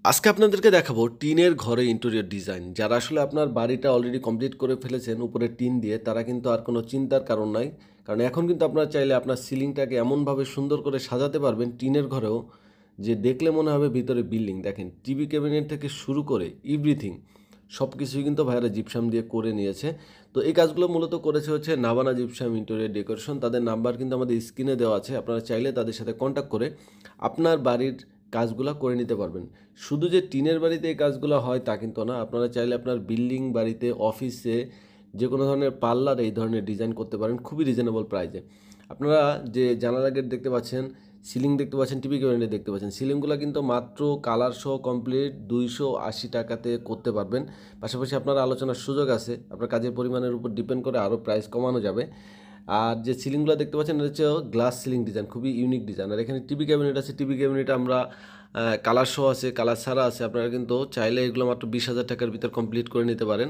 আজকে আপনাদেরকে দেখাবো টিনের ঘরে ইন্টেরিয়র ডিজাইন। যারা আসলে আপনার বাড়িটা অলরেডি কমপ্লিট করে ফেলেছেন উপরে টিন দিয়ে, তারা কিন্তু আর কোনো চিন্তার কারণ নাই। কারণ এখন কিন্তু আপনারা চাইলে আপনার সিলিংটাকে এমনভাবে সুন্দর করে সাজাতে পারবেন টিনের ঘরেও, যে দেখলে মনে হবে ভিতরে বিল্ডিং। দেখেন, টিভি ক্যাবিনেট থেকে শুরু করে এভরিথিং সব কিছুই কিন্তু ভাইয়ারা জিপসাম দিয়ে করে নিয়েছে। তো এই কাজগুলো মূলত করেছে হচ্ছে নাভানা জিপসাম ইন্টেরিয়র ডেকোরেশন। তাদের নাম্বার কিন্তু আমাদের স্ক্রিনে দেওয়া আছে। আপনারা চাইলে তাদের সাথে কন্ট্যাক্ট করে আপনার বাড়ির কাজগুলা করে নিতে পারবেন। শুধু যে টিনের বাড়িতে এই কাজগুলো হয় তা কিন্তু না। আপনারা চাইলে আপনার বিল্ডিং বাড়িতে, অফিসে যে কোনো ধরনের পার্লারে এই ধরনের ডিজাইন করতে পারেন খুবই রিজনেবল প্রাইসে। আপনারা যে জানালা গেট দেখতে পাচ্ছেন, সিলিং দেখতে পাচ্ছেন, টিভি ক্যাবিনেট দেখতে পাচ্ছেন, সিলিংগুলো কিন্তু মাত্র কালার সহ কমপ্লিট 280 টাকাতে করতে পারবেন। পাশাপাশি আপনার আলোচনার সুযোগ আছে, আপনার কাজের পরিমাণের উপর ডিপেন্ড করে আরও প্রাইস কমানো যাবে। আর যে সিলিংগুলো দেখতে পাচ্ছেন এটা হচ্ছে গ্লাস সিলিং ডিজাইন, খুবই ইউনিক ডিজাইন। আর এখানে টিভি ক্যাবিনেট আছে, টিভি ক্যাবিনেট আমরা কালার সহ আছে, কালার ছাড়া আছে। আপনারা কিন্তু চাইলে এগুলো মাত্র 20,000 টাকার ভিতর কমপ্লিট করে নিতে পারেন।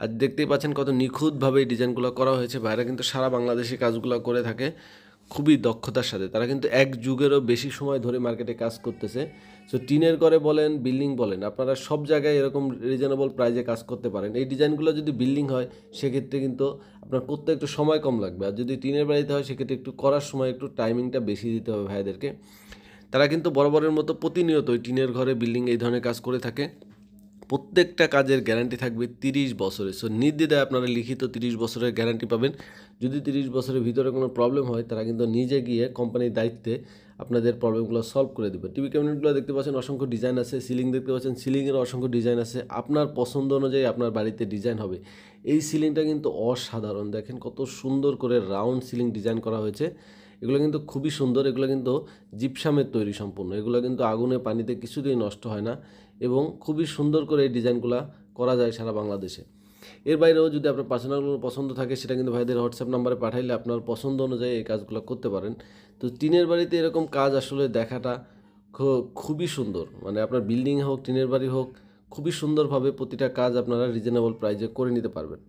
আর দেখতেই পাচ্ছেন কত নিখুঁতভাবে এই ডিজাইনগুলো করা হয়েছে। ভাইরা কিন্তু সারা বাংলাদেশে কাজগুলো করে থাকে খুবই দক্ষতার সাথে। তারা কিন্তু এক যুগেরও বেশি সময় ধরে মার্কেটে কাজ করতেছে। সো টিনের ঘরে বলেন, বিল্ডিং বলেন, আপনারা সব জায়গায় এরকম রিজনেবল প্রাইজে কাজ করতে পারেন। এই ডিজাইনগুলো যদি বিল্ডিং হয় সেক্ষেত্রে কিন্তু আপনার করতে একটু সময় কম লাগবে, আর যদি টিনের বাড়িতে হয় সেক্ষেত্রে একটু করার সময় একটু টাইমিংটা বেশি দিতে হবে ভাইদেরকে। তারা কিন্তু বরাবরের মতো প্রতিনিয়ত ওই টিনের ঘরে, বিল্ডিং এই ধরনের কাজ করে থাকে। প্রত্যেকটা কাজের গ্যারান্টি থাকবে 30 বছরের। সো নির্দ্বিধায় আপনারা লিখিত 30 বছরের গ্যারান্টি পাবেন। যদি 30 বছরের ভিতরে কোনো প্রবলেম হয়, তারা কিন্তু নিজে গিয়ে কোম্পানির দায়িত্বে আপনাদের প্রবলেমগুলো সলভ করে দেবে। টিভি ক্যাবিনেটগুলো দেখতে পাচ্ছেন অসংখ্য ডিজাইন আছে, সিলিং দেখতে পাচ্ছেন, সিলিংয়ের অসংখ্য ডিজাইন আছে। আপনার পছন্দ অনুযায়ী আপনার বাড়িতে ডিজাইন হবে। এই সিলিংটা কিন্তু অসাধারণ, দেখেন কত সুন্দর করে রাউন্ড সিলিং ডিজাইন করা হয়েছে। এগুলো কিন্তু খুবই সুন্দর। এগুলো কিন্তু জিপসামের তৈরি সম্পূর্ণ। এগুলো কিন্তু আগুনে, পানিতে কিছুতেই নষ্ট হয় না এবং খুবই সুন্দর করে এই ডিজাইনগুলো করা যায় সারা বাংলাদেশে। এর বাইরেও যদি আপনার পার্সোনাল কোনো পছন্দ থাকে, সেটা কিন্তু ভাইদের হোয়াটসঅ্যাপ নাম্বারে পাঠাইলে আপনার পছন্দ অনুযায়ী এই কাজগুলো করতে পারেন। তো টিনের বাড়িতে এরকম কাজ আসলে দেখাটা খুবই সুন্দর। মানে আপনার বিল্ডিং হোক, টিনের বাড়ি হোক, খুবই সুন্দরভাবে প্রতিটা কাজ আপনারা রিজনেবল প্রাইসে করে নিতে পারবেন।